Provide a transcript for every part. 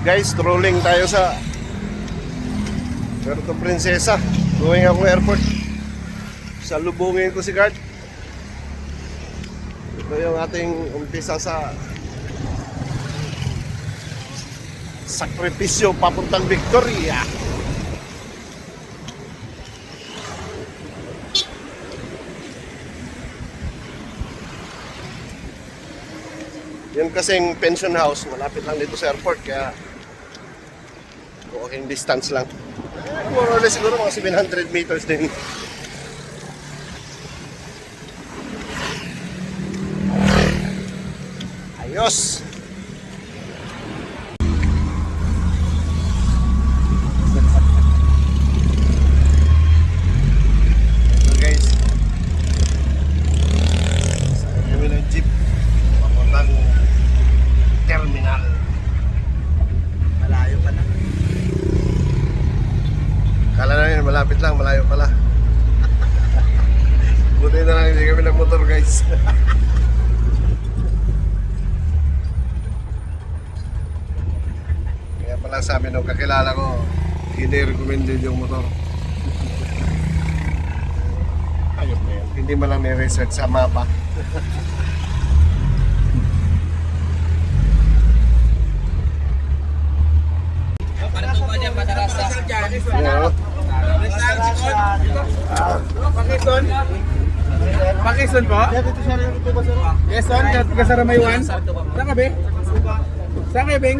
Guys, strolling tayo sa Puerto Princesa. Going ako airport. Salubungin ko si guard. Ito yung ating umpisa sa sakripisyo papuntang Victoria. Yun kasing pension house, malapit lang dito sa airport, kaya walking distance lang. More or less siguro mga 700 meters din. Ayos! So guys, saan kami ng jeep papuntang terminal. Malayo pa na. Kala namin malapit lang, malayo pala. Buti na lang hindi kami nagmotor guys. Kaya pala sabi nung kakilala ko, hindi recommended yung motor. Ayos na yan. Hindi mo lang ni-research sa mapa. Yeah. Pakison po? Yes, son. Kasara may one. Saan ka, Beng? Saan kayo, Beng?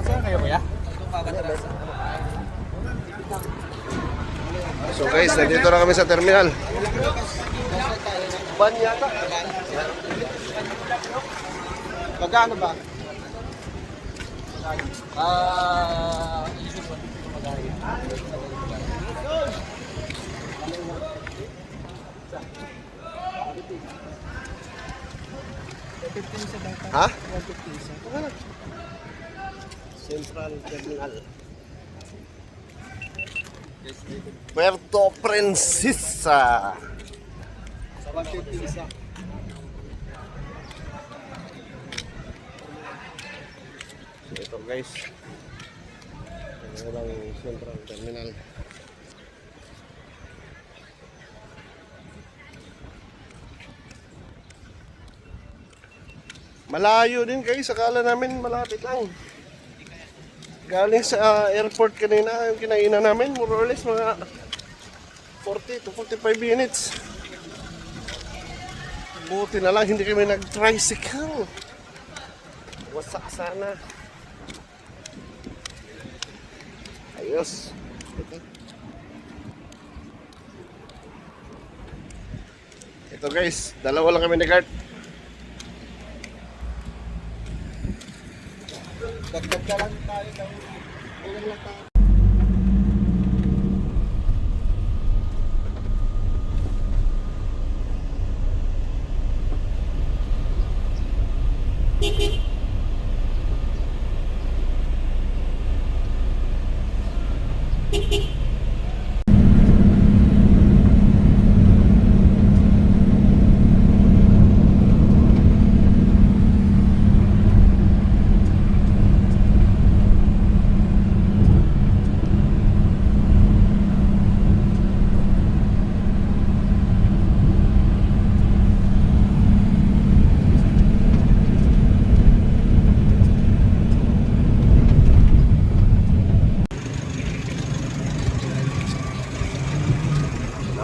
Saan kayo, Kuya? So guys, nandito na kami sa terminal. Ban yata. Magkano ba? Ha? Central Terminal. Puerto Princesa. Sa 150 isa. So ito guys. Ito lang Central Terminal. Malayo din guys, akala namin malapit lang. Galing sa airport kanina, yung kinainan namin, more or less mga 40 to 45 minutes. Buti na lang, hindi kami nag-tricycle. Wasak sana. Ayos. Ito guys, dalawa lang kami ni Gart. Dagdag ka lang tayo. Kulang lang tayo.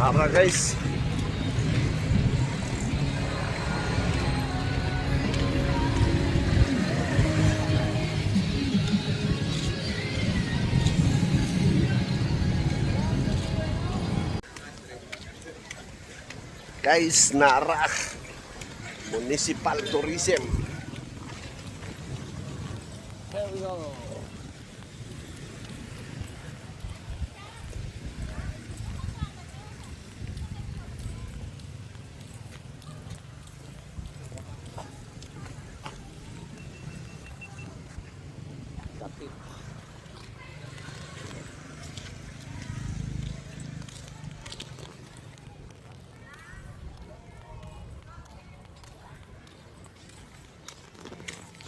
Tara guys. Guys, Nara Municipal Tourism. Here we go.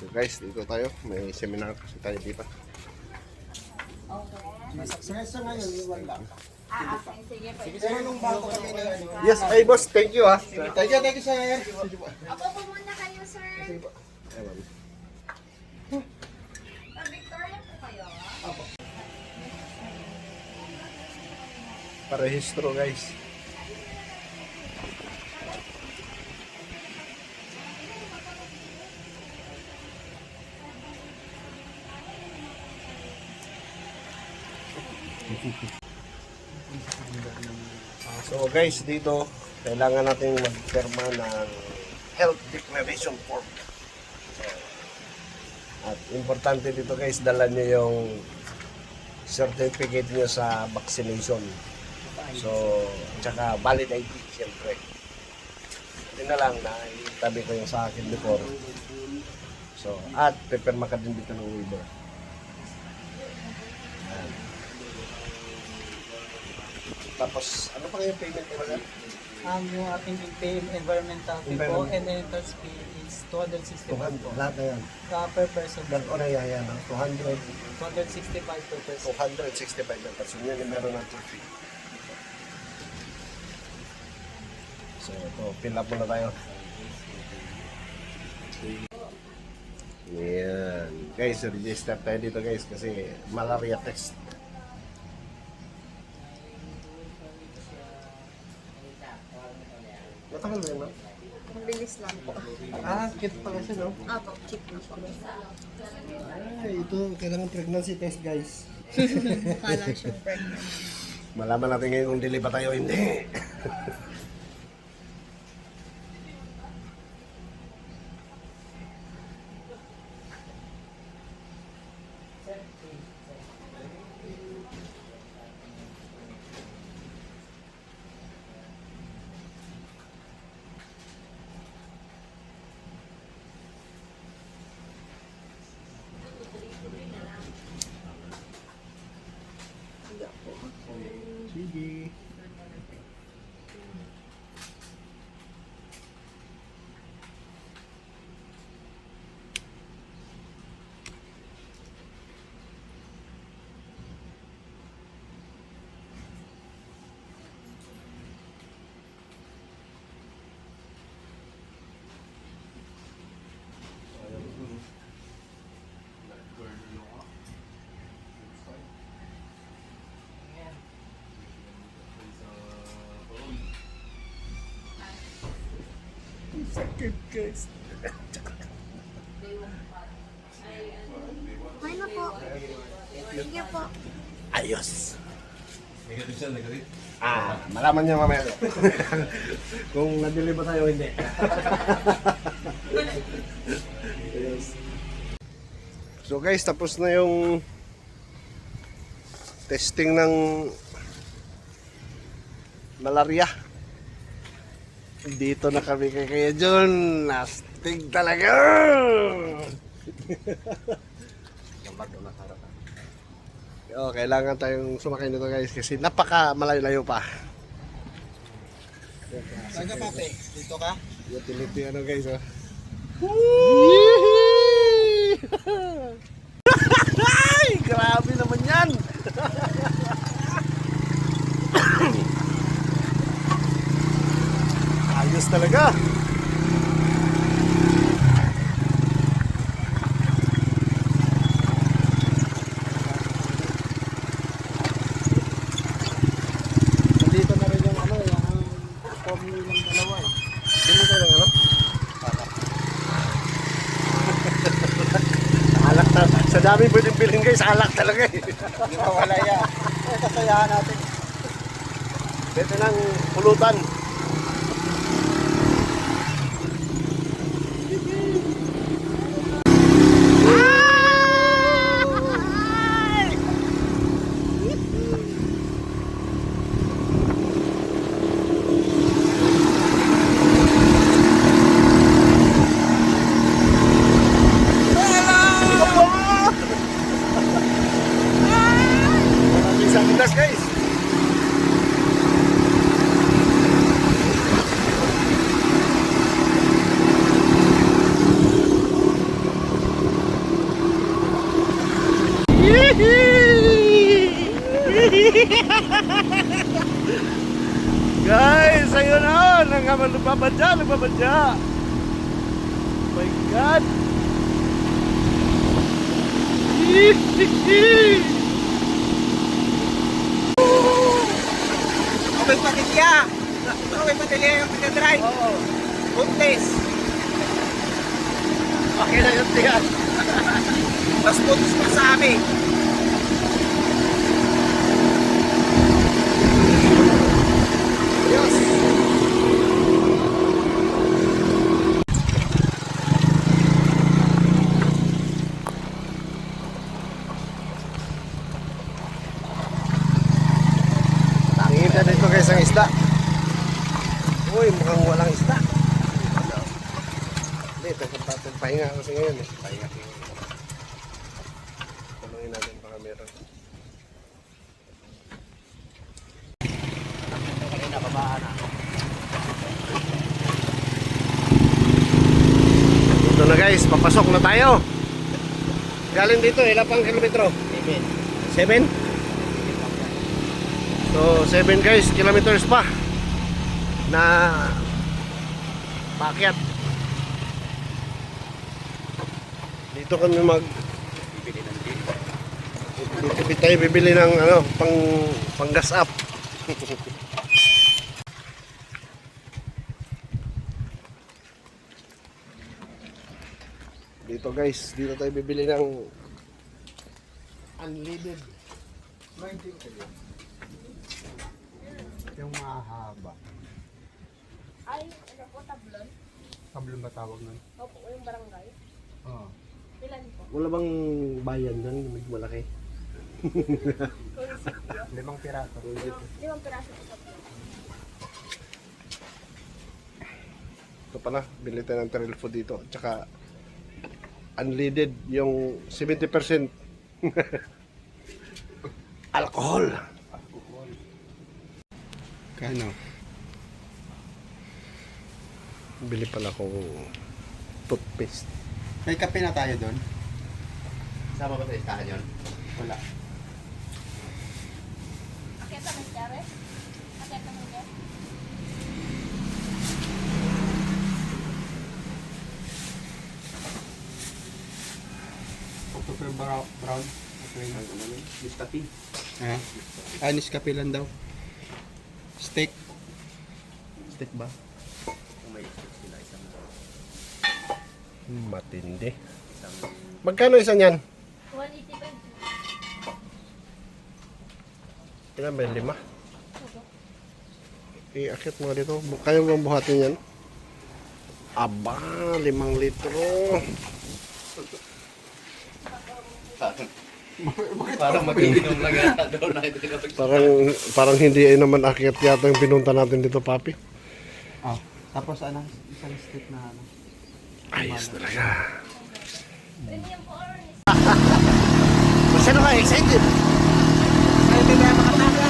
So guys, dito tayo. May seminar kasi tayo dito. Yes, ay boss, thank you ha. Thank you, sir. Opo po muna kayo, sir. Sa Victoria po kayo. Parehistro guys. So guys, dito kailangan nating magpirma ng health declaration form. At importante dito guys, dala nyo yung certificate nyo sa vaccination. So, tsaka valid ID siyempre. Hindi na lang na itabi ko yung sa akin before. So, at pipirma ka din dito ng waiver. Ayan. Tapos, ano pa yung payment talaga? Yung ating environmental fee po and entrance fee is 265 po. Lahat na yan. Per person. Lahat o na yan, 200, 265 per person. 265 per person. Yun yung meron natin fee. So, ito, fill up muna tayo. Yan. Guys, register tayo dito guys kasi malaria test. Matagal na yun, no? Mabilis lang po. Kit pala siya, no? Opo, cheap na po. Ay, ito, kailangan pregnancy test, guys. Kala siyang pregnant. Malaman natin ngayon kung dili ba tayo o hindi. Sige. Sakit guys. Okay na po. Sige po. Ayos. Malaman niya mamaya. Kung nabili ba tayo o hindi. Yes. So guys, tapos na yung testing ng malaria. Dito na kami kay Kuya John. Nastig talaga. Oh, kailangan tayong sumakay nito guys kasi napaka malayo-layo pa. Saan ka, Pate? Dito ka? Utility ano guys, oh. Ay, grabe naman yan. Ayos talaga. Nandito na rin yung form ng dalawa eh. Dito ko lang ano? Alak na. Sa dami pwedeng bilhin guys, alak talaga eh. Hindi mawala yan. Kasayahan natin. Dito ng pulutan. Maraming sakitas guys. Guys, ayun na. Nagbabadya. Oh my God. Okay, patilya! Okay, patilya yung pinadrive. Oo. Buntis. Okay na yun, tiyan. Mas buntis pa sa amin. Tingin ka dito guys ang isda. Uy, mukhang walang isda. Hindi, tatang pahinga kasi ngayon eh. Pahinga. Tulungin natin baka meron. Ito na guys, papasok na tayo. Galing dito, ilang pang kilometro? 7? So 7 guys, kilometers pa na paakyat. Dito kami dito tayo bibili ng ano, pang gas up. Dito guys, dito tayo bibili ng unleaded. Yung mahaba. Ay, ano po, tablon? Tablong ba tawag nun? Opo, yung barangay. Oo. Ilan po? Wala bang bayan dyan, medyo malaki? 5 piraso. 5 piraso po tablon. Ito pala, bili tayo ng trail food dito. Tsaka unleaded yung 70% alcohol. Kano? Bili pala ko toothpaste. May kape na tayo doon? Sama ba sa listahan yun? Wala. Aketa ng jare? Aketa ng jare? Super brown. Okay. Lista P. Ha? Anis kape lang daw. Steak. Stick ba? May sila isang Matindi. Magkano isa niyan? 185. Ilan ba? 5? Iakit mo dito. Kaya mo bang buhatin yan? Aba, 5 litro. parang mag-iinom lang yata doon na ito. Parang hindi ay naman akyat yata yung pinunta natin dito, papi. Oh. Tapos ano? Isang steak na ano? Ayos talaga. Premium po or Masyado ka excited. Excited na makatagay.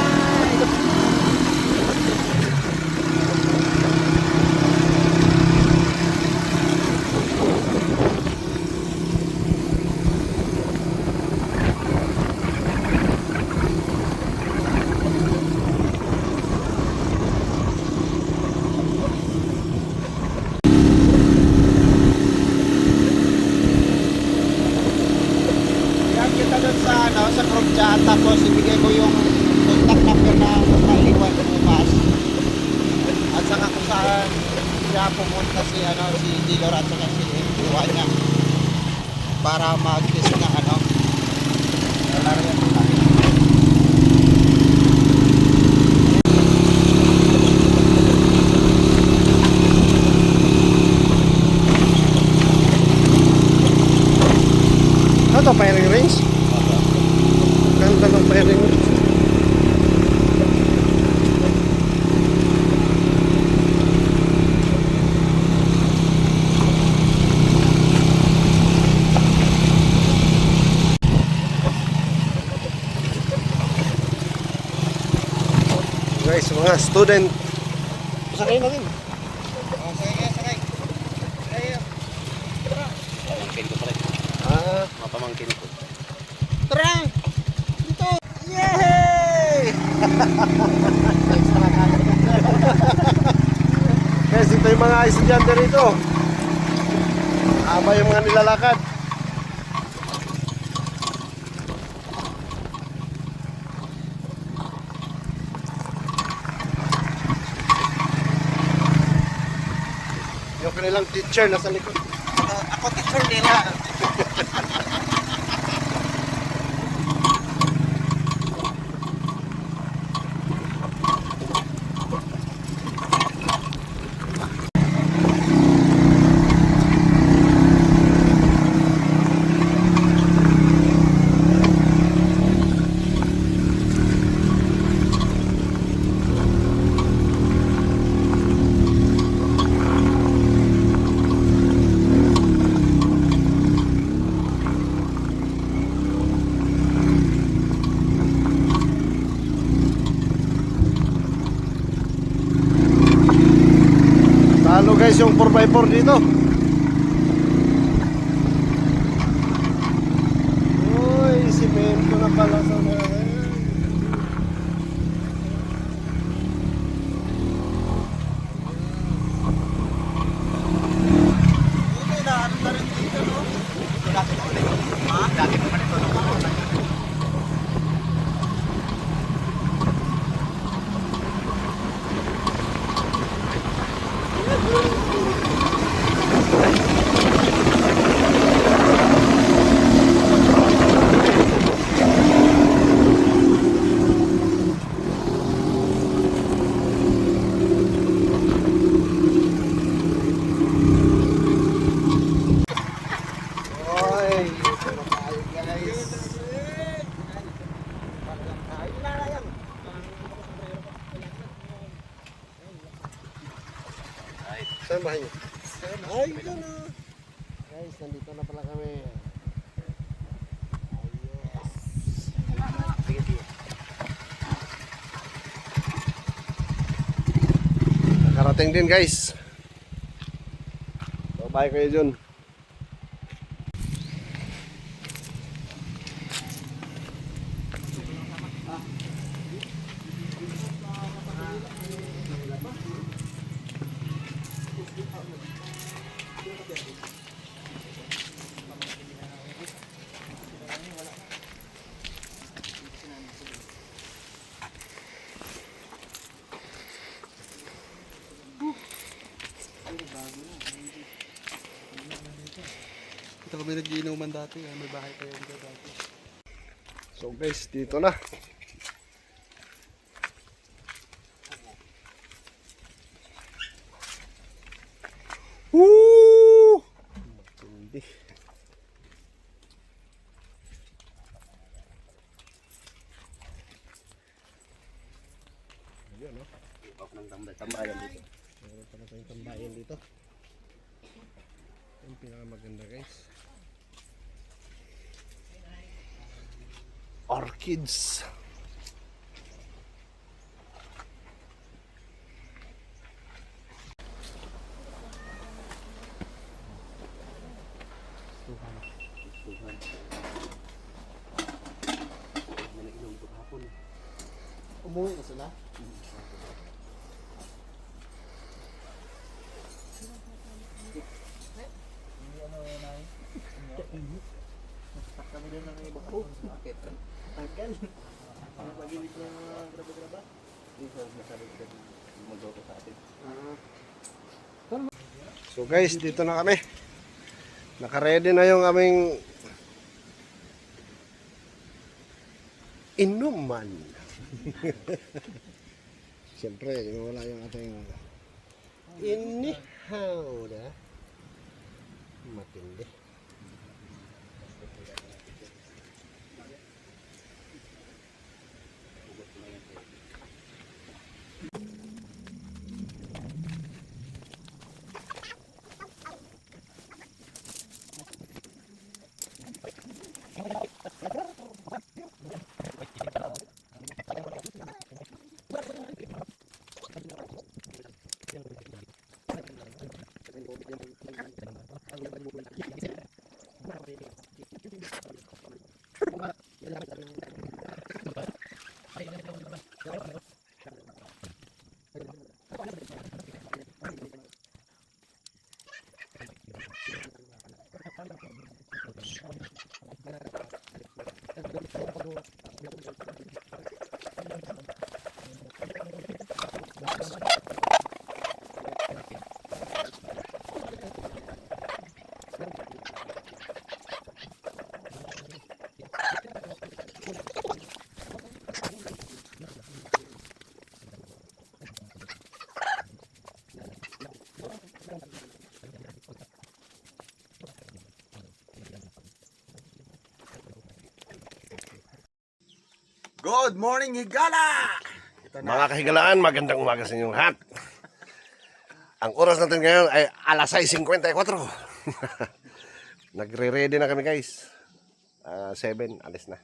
Yan kita doon sa ano, sa group chat, tapos ibigay ko yung contact number na naliwan bukas. At saka kung saan siya pumunta si ano, si Dilor at saka si Iwa niya para mag-test na ano. Larian ko natin. Ano to, firing range? Ganda ng firing range. Guys, mga student. Sakay na rin. Oh, sakay. Pamangkin ko pala. Ah, Mga pamangkin ko. Tara! Dito! Yay! Extra kaya din, sir. Guys, ito yung mga estudyante rito. Aba yung mga nilalakad. Yung kanilang teacher nasa likod. Ako teacher nila. Talo guys yung 4x4 dito. Uy, simento na pala sa mga. Hindi na, ano na rin dito, no? Dati pa ulit. Ha? Dati pa ulit. Oy, ito na tayo guys. Saan ba yun? Ay, ito na. Guys, nandito na pala kami. Nakarating din guys. So, bye kayo dun. Ito kami nagiinuman dati. May bahay kayo dito dati. So guys, dito na. Woo! Matindi. Ayan, no? Ako ng tambayan dito. Meron pa na tayong tambayan dito. Yung pinakamaganda guys. Orchids. Tuhan. May nag-inom ko kahapon. Umuwi na sila? Bakit? Tagal. Pag-init na graba-graba. Dito, nasabi ko mag-auto sa atin. So guys, dito na kami. Naka-ready na yung aming inuman. Siyempre, wala yung ating inihaw na matindi. Good morning, Higala! Mga kahigalaan, magandang umaga sa inyong lahat. Ang oras natin ngayon ay alas 6:54. Nagre-ready na kami guys. 7, alis na.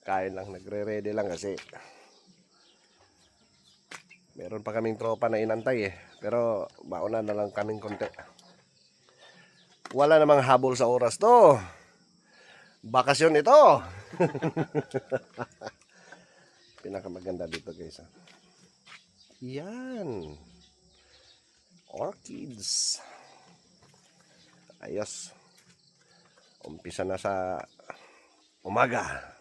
Kain lang, nagre-ready lang kasi meron pa kaming tropa na inantay eh. Pero mauna na lang kaming konti. Wala namang habol sa oras to. Bakasyon ito. Pinakamaganda dito guys. Yan. Orchids. Ayos. Umpisa na sa umaga.